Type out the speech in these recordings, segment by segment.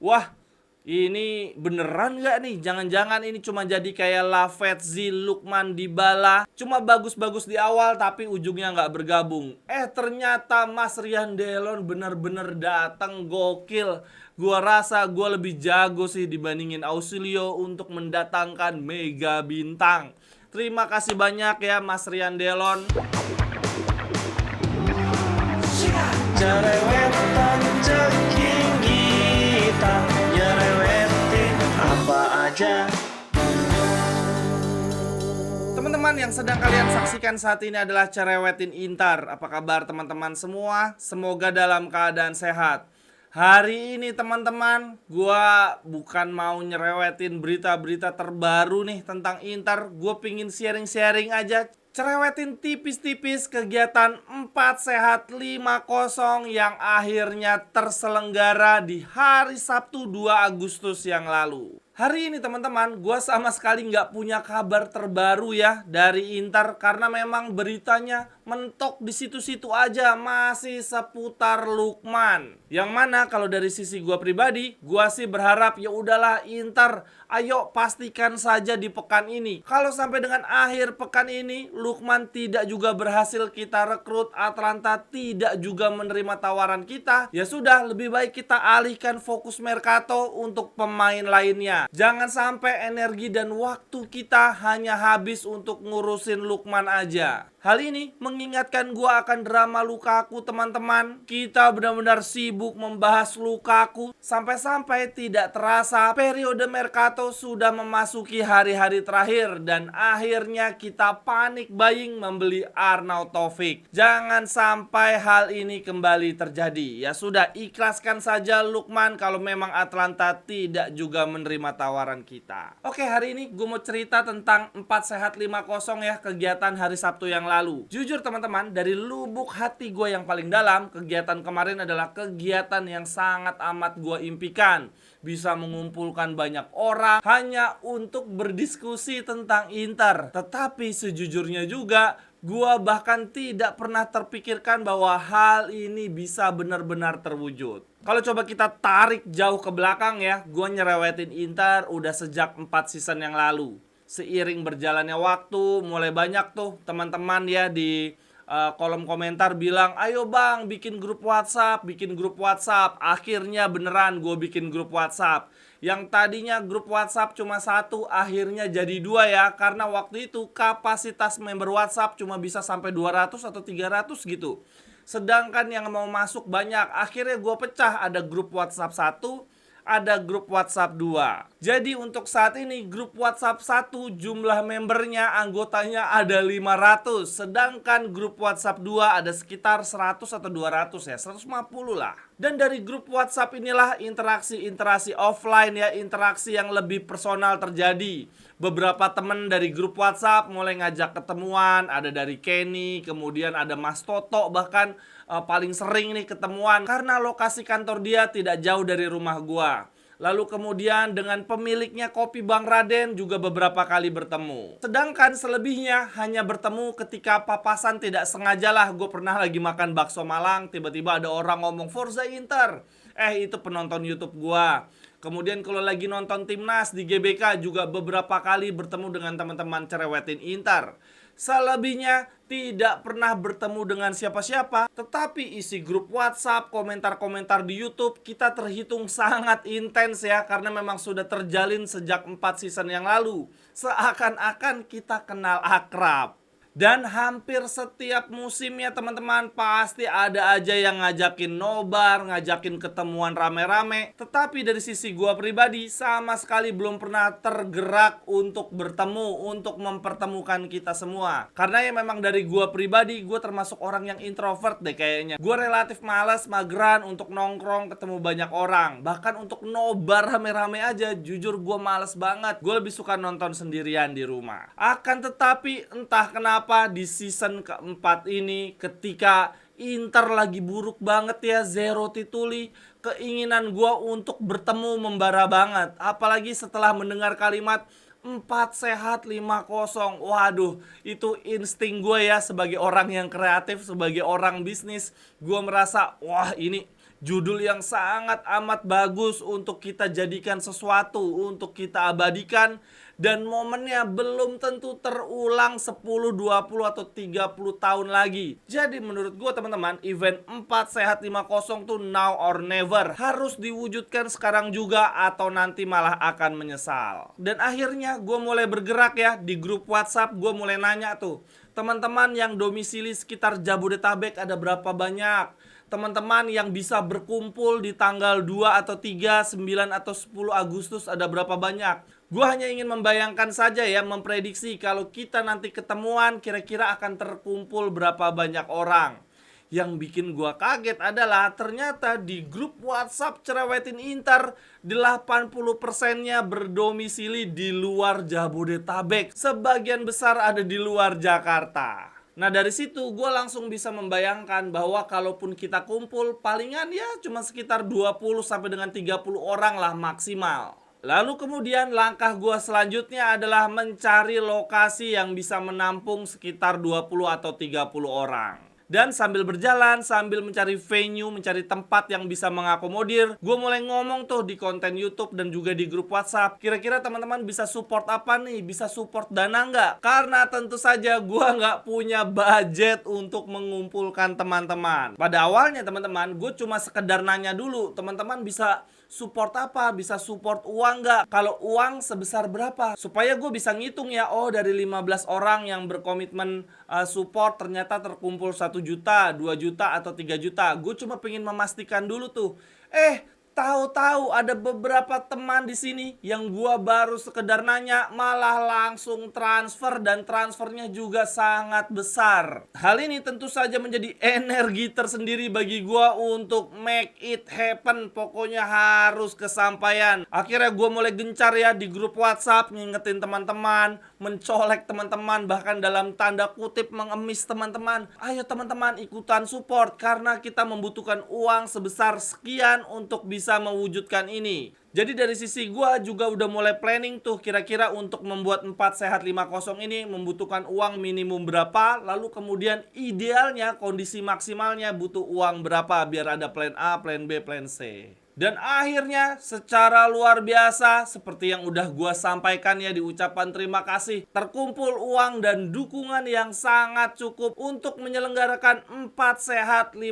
Wah, ini beneran nggak nih? Jangan-jangan ini cuma jadi kayak Lavezzi, Lukman, Dybala, cuma bagus-bagus di awal tapi ujungnya nggak bergabung. Ternyata Mas Rian Delon bener-bener datang gokil. Gua rasa gua lebih jago sih dibandingin Ausilio untuk mendatangkan mega bintang. Terima kasih banyak ya Mas Rian Delon. Cerewetan ceking kita, nyerewetin apa aja. Teman-teman yang sedang kalian saksikan saat ini adalah Cerewetin Intar. Apa kabar teman-teman semua? Semoga dalam keadaan sehat. Hari ini teman-teman, gua bukan mau nyerewetin berita-berita terbaru nih tentang Intar. Gua pingin sharing-sharing aja. Cerewetin tipis-tipis kegiatan 4 sehat 5 kosong yang akhirnya terselenggara di hari Sabtu 2 Agustus yang lalu. Hari ini teman-teman, gue sama sekali nggak punya kabar terbaru ya dari Inter karena memang beritanya mentok di situ-situ aja, masih seputar Lukman. Yang mana kalau dari sisi gue pribadi, gue sih berharap ya udahlah Inter, ayo pastikan saja di pekan ini. Kalau sampai dengan akhir pekan ini Lukman tidak juga berhasil kita rekrut, Atalanta tidak juga menerima tawaran kita, ya sudah lebih baik kita alihkan fokus Mercato untuk pemain lainnya. Jangan sampai energi dan waktu kita hanya habis untuk ngurusin Lukman aja. Hal ini mengingatkan gua akan drama Lukaku teman-teman. Kita benar-benar sibuk membahas Lukaku sampai-sampai tidak terasa periode Mercato sudah memasuki hari-hari terakhir dan akhirnya kita panik buying membeli Arnautovic. Jangan sampai hal ini kembali terjadi. Ya sudah, ikhlaskan saja Lukman kalau memang Atalanta tidak juga menerima tawaran kita. Oke, hari ini gue mau cerita tentang 4 sehat 5 kosong ya, kegiatan hari Sabtu yang lalu. Jujur teman-teman, dari lubuk hati gue yang paling dalam, kegiatan kemarin adalah kegiatan yang sangat amat gue impikan. Bisa mengumpulkan banyak orang hanya untuk berdiskusi tentang Inter. Tetapi sejujurnya juga, gue bahkan tidak pernah terpikirkan bahwa hal ini bisa benar-benar terwujud. Kalau coba kita tarik jauh ke belakang ya, gue nyerewetin Inter udah sejak 4 season yang lalu. Seiring berjalannya waktu, mulai banyak tuh teman-teman ya di kolom komentar bilang, ayo bang bikin grup WhatsApp, bikin grup WhatsApp. Akhirnya beneran gue bikin grup WhatsApp. Yang tadinya grup WhatsApp cuma 1, akhirnya jadi 2 ya. Karena waktu itu kapasitas member WhatsApp cuma bisa sampai 200 atau 300 gitu. Sedangkan yang mau masuk banyak. Akhirnya gue pecah, ada grup WhatsApp 1, ada grup WhatsApp 2. Jadi untuk saat ini grup WhatsApp 1 jumlah membernya, anggotanya ada 500. Sedangkan grup WhatsApp 2 ada sekitar 100 atau 200 ya, 150 lah. Dan dari grup WhatsApp inilah interaksi offline ya, interaksi yang lebih personal terjadi. Beberapa temen dari grup WhatsApp mulai ngajak ketemuan, ada dari Kenny, kemudian ada Mas Toto, bahkan paling sering nih ketemuan karena lokasi kantor dia tidak jauh dari rumah gua. Lalu kemudian dengan pemiliknya Kopi Bang Raden juga beberapa kali bertemu. Sedangkan selebihnya hanya bertemu ketika papasan tidak sengaja lah. Gue pernah lagi makan bakso Malang, tiba-tiba ada orang ngomong Forza Inter. Itu penonton YouTube gua. Kemudian kalau lagi nonton Timnas di GBK juga beberapa kali bertemu dengan teman-teman Cerewetin Inter. Selebihnya tidak pernah bertemu dengan siapa-siapa, tetapi isi grup WhatsApp, komentar-komentar di YouTube kita terhitung sangat intens ya, karena memang sudah terjalin sejak 4 season yang lalu. Seakan-akan kita kenal akrab. Dan hampir setiap musimnya teman-teman pasti ada aja yang ngajakin nobar, ngajakin ketemuan rame-rame. Tetapi dari sisi gua pribadi sama sekali belum pernah tergerak untuk bertemu, untuk mempertemukan kita semua. Karena ya memang dari gua pribadi, gua termasuk orang yang introvert deh kayaknya. Gua relatif malas, mageran untuk nongkrong ketemu banyak orang. Bahkan untuk nobar rame-rame aja, jujur gua males banget. Gua lebih suka nonton sendirian di rumah. Akan tetapi entah kenapa di season keempat ini ketika Inter lagi buruk banget ya, zero tituli, keinginan gue untuk bertemu membara banget. Apalagi setelah mendengar kalimat 4 sehat 5 kosong. Waduh, itu insting gue ya sebagai orang yang kreatif, sebagai orang bisnis. Gue merasa, wah ini Judul yang sangat amat bagus untuk kita jadikan sesuatu, untuk kita abadikan. Dan momennya belum tentu terulang 10, 20, atau 30 tahun lagi. Jadi menurut gue teman-teman, event 4 Sehat 50 tuh now or never. Harus diwujudkan sekarang juga atau nanti malah akan menyesal. Dan akhirnya gue mulai bergerak ya. Di grup WhatsApp gue mulai nanya tuh, teman-teman yang domisili sekitar Jabodetabek ada berapa banyak? Teman-teman yang bisa berkumpul di tanggal 2 atau 3, 9 atau 10 Agustus ada berapa banyak? Gue hanya ingin membayangkan saja ya, memprediksi kalau kita nanti ketemuan kira-kira akan terkumpul berapa banyak orang. Yang bikin gue kaget adalah ternyata di grup WhatsApp Cerewetin Intar 80%-nya berdomisili di luar Jabodetabek. Sebagian besar ada di luar Jakarta. Nah dari situ gue langsung bisa membayangkan bahwa kalaupun kita kumpul palingan ya cuma sekitar 20 sampai dengan 30 orang lah maksimal. Lalu kemudian langkah gue selanjutnya adalah mencari lokasi yang bisa menampung sekitar 20 atau 30 orang. Dan sambil berjalan, sambil mencari venue, mencari tempat yang bisa mengakomodir, gue mulai ngomong tuh di konten YouTube dan juga di grup WhatsApp. Kira-kira teman-teman bisa support apa nih? Bisa support dana nggak? Karena tentu saja gue nggak punya budget untuk mengumpulkan teman-teman. Pada awalnya teman-teman, gue cuma sekedar nanya dulu, teman-teman bisa support apa? Bisa support uang nggak? Kalau uang sebesar berapa? Supaya gue bisa ngitung ya, oh dari 15 orang yang berkomitmen support ternyata terkumpul 1 juta, 2 juta, atau 3 juta. Gue cuma pengen memastikan dulu tuh. Tahu-tahu ada beberapa teman di sini yang gua baru sekedar nanya malah langsung transfer, dan transfernya juga sangat besar. Hal ini tentu saja menjadi energi tersendiri bagi gua untuk make it happen. Pokoknya harus kesampaian. Akhirnya gua mulai gencar ya di grup WhatsApp, ngingetin teman-teman, mencolek teman-teman, bahkan dalam tanda kutip mengemis teman-teman. Ayo teman-teman ikutan support karena kita membutuhkan uang sebesar sekian untuk bisa mewujudkan ini. Jadi dari sisi gue juga udah mulai planning tuh kira-kira untuk membuat 4 Sehat 50 ini membutuhkan uang minimum berapa, lalu kemudian idealnya kondisi maksimalnya butuh uang berapa biar ada plan A, plan B, plan C. Dan akhirnya secara luar biasa seperti yang udah gua sampaikan ya di ucapan terima kasih, terkumpul uang dan dukungan yang sangat cukup untuk menyelenggarakan 4 Sehat 50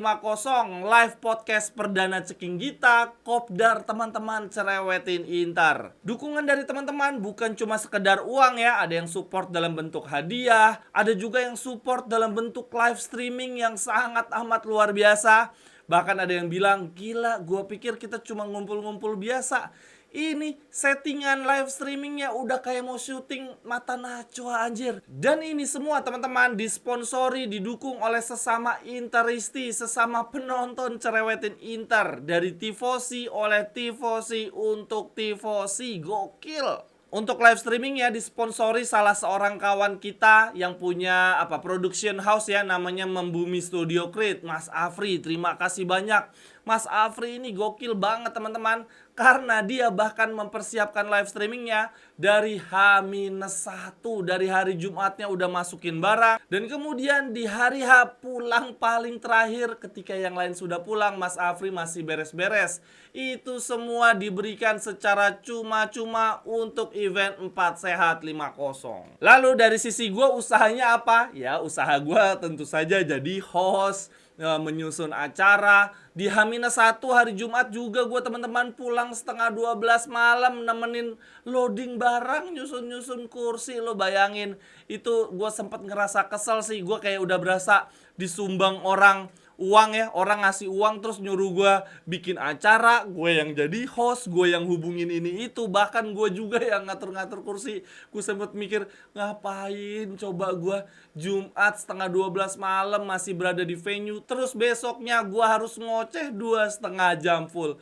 live podcast perdana Ceking Gita Kopdar teman-teman Cerewetin Intar. Dukungan dari teman-teman bukan cuma sekedar uang ya, ada yang support dalam bentuk hadiah, ada juga yang support dalam bentuk live streaming yang sangat amat luar biasa. Bahkan ada yang bilang, gila, gue pikir kita cuma ngumpul-ngumpul biasa. Ini settingan live streamingnya udah kayak mau syuting Mata Najwa anjir. Dan ini semua teman-teman disponsori, didukung oleh sesama Interisti, sesama penonton Cerewetin Intar. Dari Tifosi, oleh Tifosi, untuk Tifosi. Gokil. Untuk live streaming ya disponsori salah seorang kawan kita yang punya production house ya, namanya Membumi Studio Create, Mas Afri. Terima kasih banyak. Mas Afri ini gokil banget teman-teman, karena dia bahkan mempersiapkan live streamingnya dari H-1, dari hari Jumatnya udah masukin barang, dan kemudian di hari H pulang paling terakhir ketika yang lain sudah pulang, Mas Afri masih beres-beres. Itu semua diberikan secara cuma-cuma untuk event 4 Sehat 50. Lalu dari sisi gue usahanya apa? Ya usaha gue tentu saja jadi host, menyusun acara. Di H-1 hari Jumat juga gue teman-teman pulang setengah 12 malam nemenin loading barang, nyusun-nyusun kursi. Lo bayangin, itu gue sempet ngerasa kesel sih. Gue kayak udah berasa disumbang orang uang ya, orang ngasih uang terus nyuruh gue bikin acara, gue yang jadi host, gue yang hubungin ini itu, bahkan gue juga yang ngatur-ngatur kursi. Gue sempet mikir, ngapain coba gue Jumat setengah 12 malam masih berada di venue, terus besoknya gue harus ngoceh 2,5 jam full.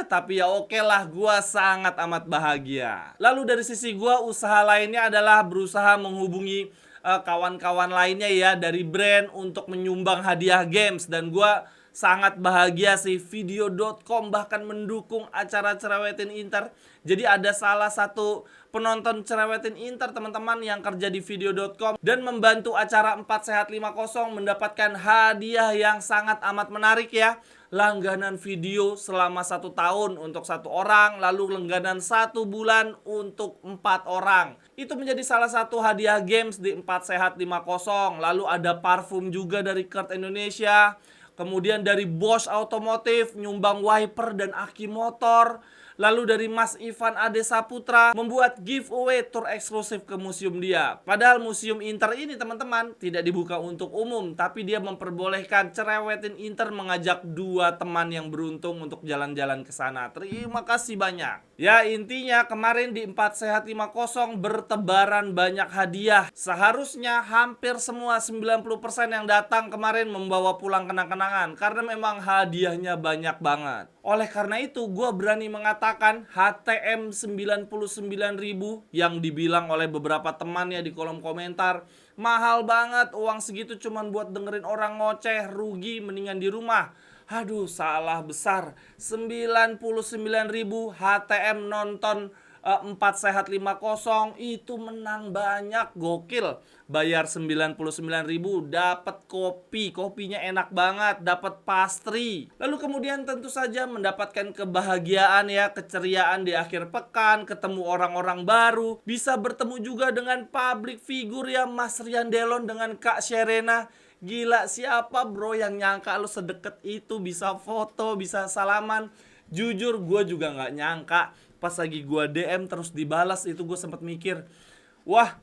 Tapi ya oke lah, gue sangat amat bahagia. Lalu dari sisi gue, usaha lainnya adalah berusaha menghubungi kawan-kawan lainnya ya dari brand untuk menyumbang hadiah games. Dan gue sangat bahagia sih. Video.com bahkan mendukung acara Cerewetin Inter. Jadi ada salah satu penonton Cerewetin Inter teman-teman yang kerja di Video.com dan membantu acara 4 Sehat 50 mendapatkan hadiah yang sangat amat menarik ya. Langganan video selama 1 tahun untuk 1 orang, lalu langganan 1 bulan untuk 4 orang. Itu menjadi salah satu hadiah games di 4 Sehat 50. Lalu ada parfum juga dari Kurt Indonesia. Kemudian dari Bosch Automotive nyumbang wiper dan aki motor. Lalu dari Mas Ivan Ade Saputra membuat giveaway tour eksklusif ke museum dia. Padahal museum Inter ini teman-teman tidak dibuka untuk umum, tapi dia memperbolehkan Cerewetin Inter mengajak 2 teman yang beruntung untuk jalan-jalan ke sana. Terima kasih banyak. Ya intinya kemarin di 4 Sehat 50 bertebaran banyak hadiah. Seharusnya hampir semua 90% yang datang kemarin membawa pulang kenang-kenangan karena memang hadiahnya banyak banget. Oleh karena itu gue berani mengatakan HTM 99.000 yang dibilang oleh beberapa temannya di kolom komentar mahal banget, uang segitu cuman buat dengerin orang ngoceh, rugi, mendingan di rumah. Aduh, salah besar. 99.000 HTM nonton 4 Sehat 50 itu menang banyak, gokil. Bayar 99.000 dapat kopi, kopinya enak banget, dapat pastry. Lalu kemudian tentu saja mendapatkan kebahagiaan ya, keceriaan di akhir pekan, ketemu orang-orang baru, bisa bertemu juga dengan public figure ya, Mas Rian Delon dengan Kak Sherena. Gila, siapa bro yang nyangka lu sedekat itu bisa foto, bisa salaman. Jujur gue juga gak nyangka. Pas lagi gue DM terus dibalas itu gue sempat mikir, wah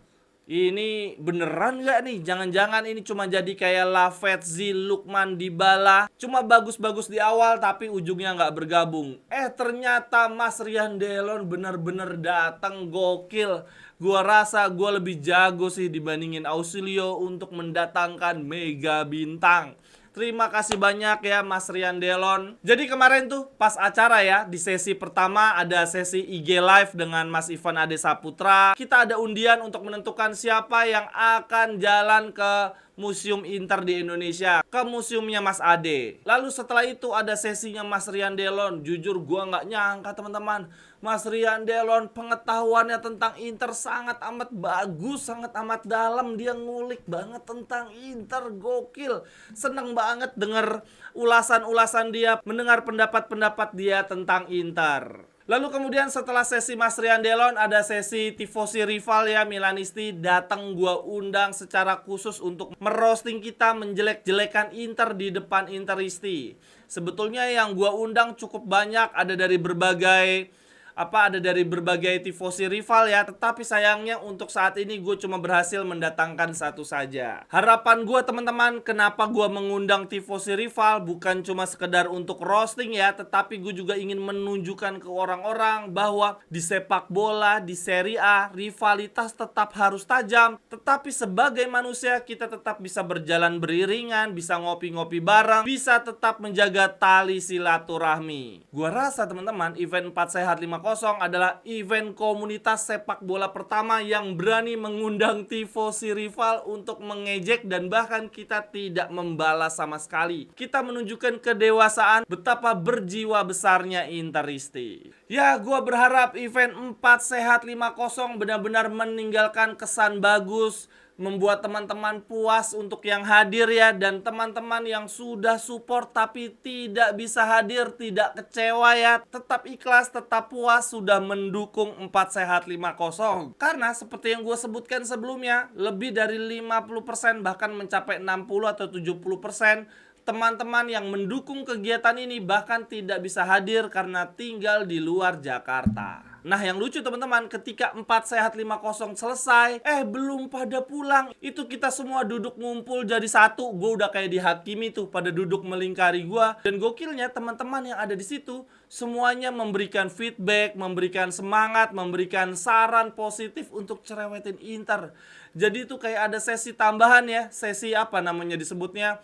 ini beneran gak nih? Jangan-jangan ini cuma jadi kayak Lavezzi, Lukman, Dybala, cuma bagus-bagus di awal tapi ujungnya gak bergabung. Ternyata Mas Rian Delon bener-bener datang, gokil. Gua rasa gua lebih jago sih dibandingin Ausilio untuk mendatangkan mega bintang. Terima kasih banyak ya Mas Rian Delon. Jadi kemarin tuh pas acara ya, di sesi pertama ada sesi IG Live dengan Mas Ivan Ade Saputra. Kita ada undian untuk menentukan siapa yang akan jalan ke Museum Inter di Indonesia, ke museumnya Mas Ade. Lalu setelah itu ada sesinya Mas Rian Delon. Jujur gua nggak nyangka teman-teman, Mas Rian Delon pengetahuannya tentang Inter sangat amat bagus, sangat amat dalam. Dia ngulik banget tentang Inter, gokil. Seneng banget denger ulasan-ulasan dia, mendengar pendapat-pendapat dia tentang Inter. Lalu kemudian setelah sesi Mas Rian Delon ada sesi tifosi rival ya, Milanisti datang gua undang secara khusus untuk merosting kita, menjelek-jelekan Inter di depan Interisti. Sebetulnya yang gua undang cukup banyak, ada dari berbagai tifosi rival ya. Tetapi sayangnya untuk saat ini gue cuma berhasil mendatangkan satu saja. Harapan gue teman-teman, kenapa gue mengundang tifosi rival bukan cuma sekedar untuk roasting ya, tetapi gue juga ingin menunjukkan ke orang-orang bahwa di sepak bola, di Serie A, rivalitas tetap harus tajam. Tetapi sebagai manusia kita tetap bisa berjalan beriringan, bisa ngopi-ngopi bareng, bisa tetap menjaga tali silaturahmi. Gue rasa teman-teman, event 4 Sehat 50 adalah event komunitas sepak bola pertama yang berani mengundang tifosi rival untuk mengejek dan bahkan kita tidak membalas sama sekali. Kita menunjukkan kedewasaan betapa berjiwa besarnya Interisti. Ya, gua berharap event 4 Sehat 50 benar-benar meninggalkan kesan bagus, membuat teman-teman puas untuk yang hadir ya, dan teman-teman yang sudah support tapi tidak bisa hadir tidak kecewa ya, tetap ikhlas, tetap puas sudah mendukung 4 Sehat 50. Karena seperti yang gue sebutkan sebelumnya, lebih dari 50% bahkan mencapai 60 atau 70% teman-teman yang mendukung kegiatan ini bahkan tidak bisa hadir karena tinggal di luar Jakarta. Nah yang lucu teman-teman, ketika 4 Sehat 50 selesai, belum pada pulang. Itu kita semua duduk ngumpul jadi satu. Gue udah kayak dihakimi tuh, pada duduk melingkari gue. Dan gokilnya teman-teman yang ada di situ semuanya memberikan feedback, memberikan semangat, memberikan saran positif untuk Cerewetin Inter. Jadi itu kayak ada sesi tambahan ya, sesi apa namanya disebutnya,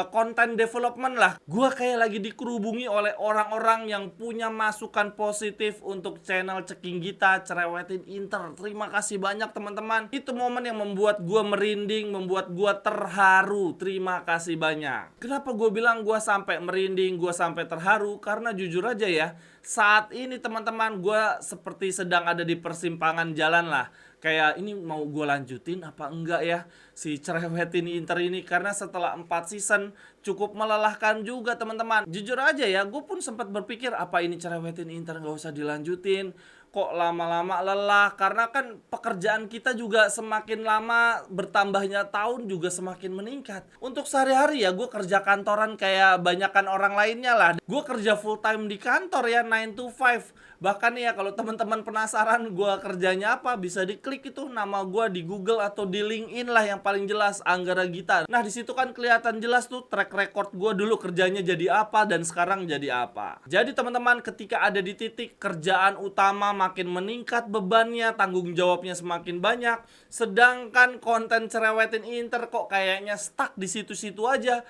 content development lah. Gua kayak lagi dikerubungi oleh orang-orang yang punya masukan positif untuk channel Ceking Gita Cerewetin Inter. Terima kasih banyak teman-teman. Itu momen yang membuat gua merinding, membuat gua terharu. Terima kasih banyak. Kenapa gua bilang gua sampai merinding, gua sampai terharu? Karena jujur aja ya, saat ini teman-teman gua seperti sedang ada di persimpangan jalan lah. Kayak ini mau gue lanjutin apa enggak ya si Cerewetin Inter ini, karena setelah 4 season cukup melelahkan juga teman-teman. Jujur aja ya, gue pun sempat berpikir apa ini Cerewetin Inter nggak usah dilanjutin, kok lama-lama lelah. Karena kan pekerjaan kita juga semakin lama bertambahnya tahun juga semakin meningkat. Untuk sehari-hari ya gue kerja kantoran kayak banyakan orang lainnya lah. Gue kerja full time di kantor ya, 9 to 5. Bahkan ya kalau teman-teman penasaran gue kerjanya apa, bisa diklik itu nama gue di Google atau di LinkedIn lah yang paling jelas, Anggara Gita. Nah di situ kan kelihatan jelas tuh track record gue dulu kerjanya jadi apa dan sekarang jadi apa. Jadi teman-teman, ketika ada di titik kerjaan utama makin meningkat bebannya, tanggung jawabnya semakin banyak, sedangkan konten Cerewetin Inter kok kayaknya stuck di situ-situ aja.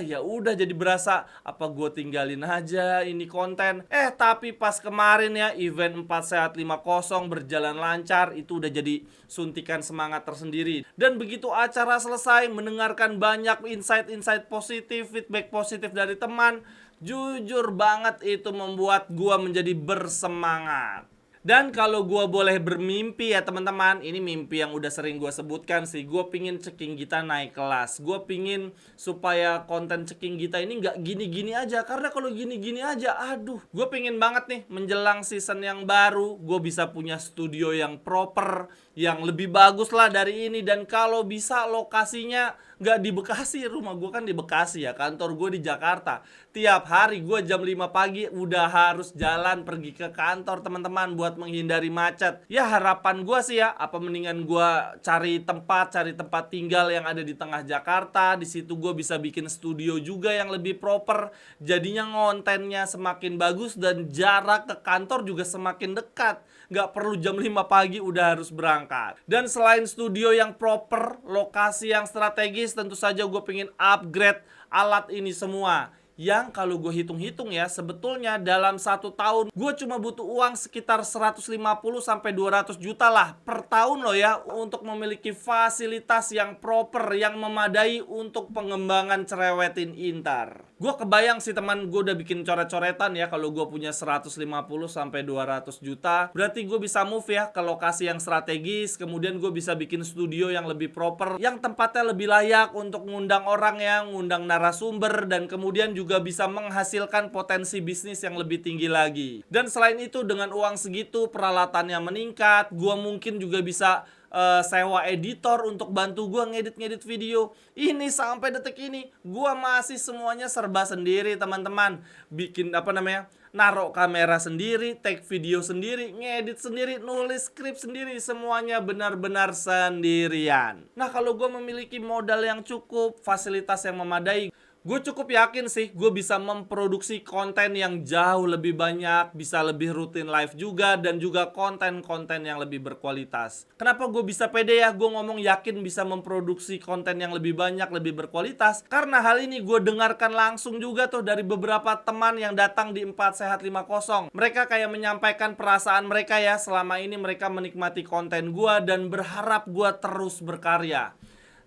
Ya udah jadi berasa apa gue tinggalin aja ini konten. Tapi pas kemarin ya event 4 Sehat 50 berjalan lancar, itu udah jadi suntikan semangat tersendiri. Dan begitu acara selesai, mendengarkan banyak insight-insight positif, feedback positif dari teman, jujur banget itu membuat gue menjadi bersemangat. Dan kalau gue boleh bermimpi ya teman-teman, ini mimpi yang udah sering gue sebutkan sih. Gue pingin Ceking Gita naik kelas. Gue pingin supaya konten Ceking Gita ini nggak gini-gini aja. Karena kalau gini-gini aja, aduh. Gue pingin banget nih menjelang season yang baru, gue bisa punya studio yang proper, yang lebih bagus lah dari ini. Dan kalau bisa lokasinya nggak di Bekasi, rumah gue kan di Bekasi ya, kantor gue di Jakarta. Tiap hari gue jam 5 pagi udah harus jalan pergi ke kantor teman-teman buat menghindari macet. Ya harapan gue sih ya, apa mendingan gue cari tempat tinggal yang ada di tengah Jakarta. Di situ gue bisa bikin studio juga yang lebih proper. Jadinya kontennya semakin bagus dan jarak ke kantor juga semakin dekat. Nggak perlu jam 5 pagi udah harus berangkat. Dan selain studio yang proper, lokasi yang strategis, tentu saja gue pengen upgrade alat ini semua. Yang kalau gue hitung-hitung ya, sebetulnya dalam 1 tahun gue cuma butuh uang sekitar 150-200 juta lah per tahun loh ya, untuk memiliki fasilitas yang proper, yang memadai untuk pengembangan Cerewetin Inter. Gue kebayang sih teman, gue udah bikin coret-coretan ya, kalau gue punya 150-200 juta berarti gue bisa move ya ke lokasi yang strategis. Kemudian gue bisa bikin studio yang lebih proper, yang tempatnya lebih layak untuk ngundang orang, yang ngundang narasumber, dan kemudian juga bisa menghasilkan potensi bisnis yang lebih tinggi lagi. Dan selain itu dengan uang segitu, peralatannya meningkat, gue mungkin juga bisa sewa editor untuk bantu gue ngedit-ngedit video. Ini sampai detik ini gue masih semuanya serba sendiri teman-teman. Bikin naruh kamera sendiri, take video sendiri, ngedit sendiri, nulis skrip sendiri, semuanya benar-benar sendirian. Nah kalau gue memiliki modal yang cukup, fasilitas yang memadai, gue cukup yakin sih gue bisa memproduksi konten yang jauh lebih banyak, bisa lebih rutin live juga, dan juga konten-konten yang lebih berkualitas. Kenapa gue bisa pede ya gue ngomong yakin bisa memproduksi konten yang lebih banyak, lebih berkualitas? Karena hal ini gue dengarkan langsung juga tuh dari beberapa teman yang datang di 4 Sehat 50. Mereka kayak menyampaikan perasaan mereka ya, selama ini mereka menikmati konten gue dan berharap gue terus berkarya.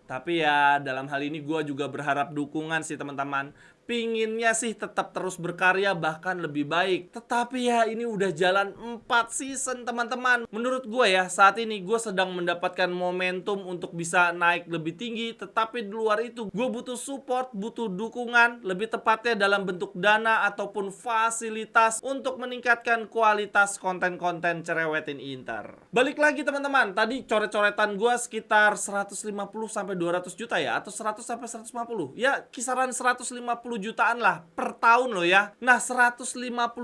Tapi ya dalam hal ini gue juga berharap dukungan sih teman-teman. Pinginnya sih tetap terus berkarya, bahkan lebih baik. Tetapi ya ini udah jalan 4 season teman-teman. Menurut gue ya saat ini gue sedang mendapatkan momentum untuk bisa naik lebih tinggi. Tetapi di luar itu gue butuh support, butuh dukungan, lebih tepatnya dalam bentuk dana ataupun fasilitas untuk meningkatkan kualitas konten-konten Cerewetin Inter. Balik lagi teman-teman, tadi coret-coretan gue sekitar 150-200 juta ya, atau 100-150. Ya kisaran 150 jutaan lah per tahun loh ya. Nah 150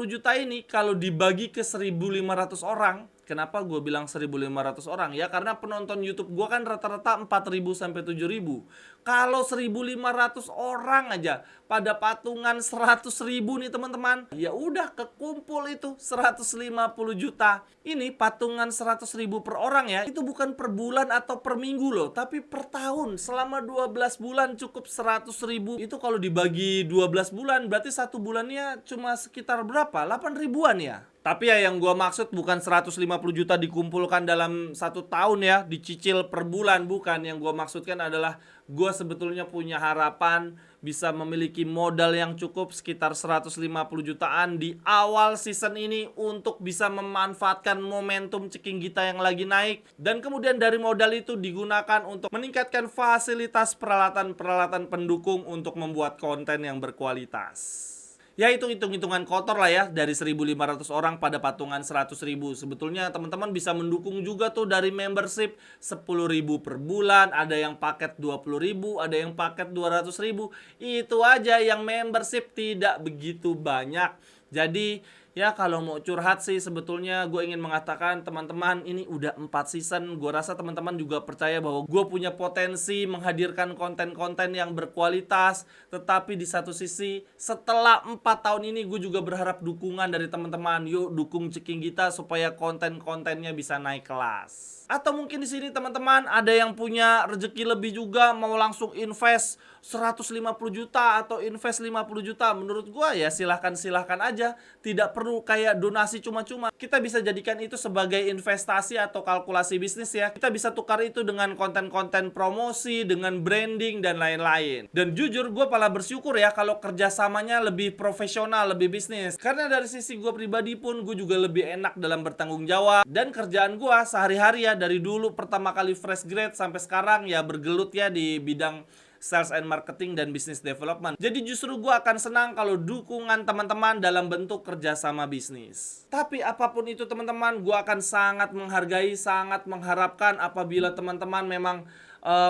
juta ini kalau dibagi ke 1.500 orang, Kenapa gue bilang 1.500 orang? Ya karena penonton YouTube gue kan rata-rata 4.000 sampai 7.000. Kalau 1.500 orang aja pada patungan 100.000 nih teman-teman, ya udah kekumpul itu 150 juta. Ini patungan 100.000 per orang ya. Itu bukan per bulan atau per minggu loh, tapi per tahun. Selama 12 bulan cukup 100.000. Itu kalau dibagi 12 bulan berarti satu bulannya cuma sekitar berapa? 8 ribuan ya. Tapi ya yang gua maksud bukan 150 juta dikumpulkan dalam satu tahun ya, dicicil per bulan, bukan. Yang gua maksudkan adalah gua sebetulnya punya harapan bisa memiliki modal yang cukup sekitar 150 jutaan di awal season ini untuk bisa memanfaatkan momentum Ceking Gita yang lagi naik. Dan kemudian dari modal itu digunakan untuk meningkatkan fasilitas peralatan-peralatan pendukung untuk membuat konten yang berkualitas. Ya itu hitung-hitungan kotor lah ya, dari 1.500 orang pada patungan 100.000. Sebetulnya teman-teman bisa mendukung juga tuh dari membership 10.000 per bulan, ada yang paket 20.000, ada yang paket 200.000. Itu aja yang membership, tidak begitu banyak. Jadi ya kalau mau curhat sih sebetulnya gue ingin mengatakan teman-teman ini udah 4 season. Gue rasa teman-teman juga percaya bahwa gue punya potensi menghadirkan konten-konten yang berkualitas. Tetapi di satu sisi setelah 4 tahun ini gue juga berharap dukungan dari teman-teman. Yuk dukung Ceking Gita supaya konten-kontennya bisa naik kelas. Atau mungkin di sini teman-teman ada yang punya rezeki lebih juga, mau langsung invest 150 juta atau invest 50 juta. Menurut gua ya silahkan aja. Tidak perlu kayak donasi cuma-cuma. Kita bisa jadikan itu sebagai investasi atau kalkulasi bisnis ya. Kita bisa tukar itu dengan konten-konten promosi, dengan branding dan lain-lain. Dan jujur gua malah bersyukur ya kalau kerjasamanya lebih profesional, lebih bisnis. Karena dari sisi gua pribadi pun gue juga lebih enak dalam bertanggung jawab. Dan kerjaan gua sehari-hari ya, dari dulu pertama kali fresh grade sampai sekarang ya bergelut ya di bidang sales and marketing dan business development. Jadi justru gue akan senang kalau dukungan teman-teman dalam bentuk kerjasama bisnis. Tapi apapun itu teman-teman, gue akan sangat menghargai, sangat mengharapkan apabila teman-teman memang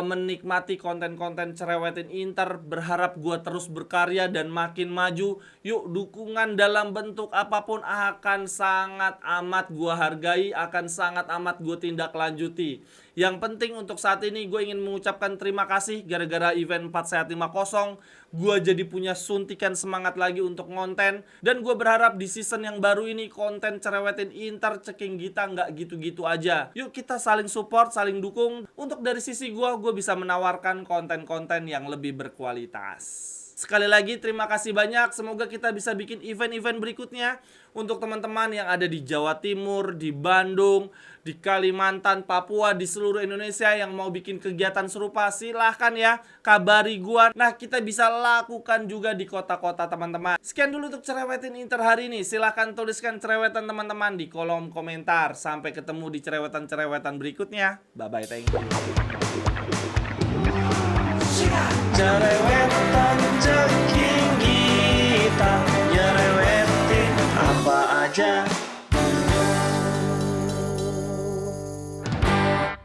menikmati konten-konten Cerewetin Inter, berharap gue terus berkarya dan makin maju. Yuk dukungan dalam bentuk apapun akan sangat amat gue hargai, akan sangat amat gue tindak lanjuti. Yang penting untuk saat ini gue ingin mengucapkan terima kasih gara-gara event 4 Sehat 50. Gue jadi punya suntikan semangat lagi untuk konten. Dan gue berharap di season yang baru ini konten Cerewetin Inter, Ceking Gita nggak gitu-gitu aja. Yuk kita saling support, saling dukung. Untuk dari sisi gue bisa menawarkan konten-konten yang lebih berkualitas. Sekali lagi terima kasih banyak. Semoga kita bisa bikin event-event berikutnya untuk teman-teman yang ada di Jawa Timur, di Bandung, di Kalimantan, Papua, di seluruh Indonesia yang mau bikin kegiatan serupa. Silahkan ya, kabari gua. Nah, kita bisa lakukan juga di kota-kota teman-teman. Sekian dulu untuk Cerewetin Inter hari ini. Silahkan tuliskan cerewetan teman-teman di kolom komentar. Sampai ketemu di cerewetan-cerewetan berikutnya. Bye-bye, thank you. Cerewetan Ceking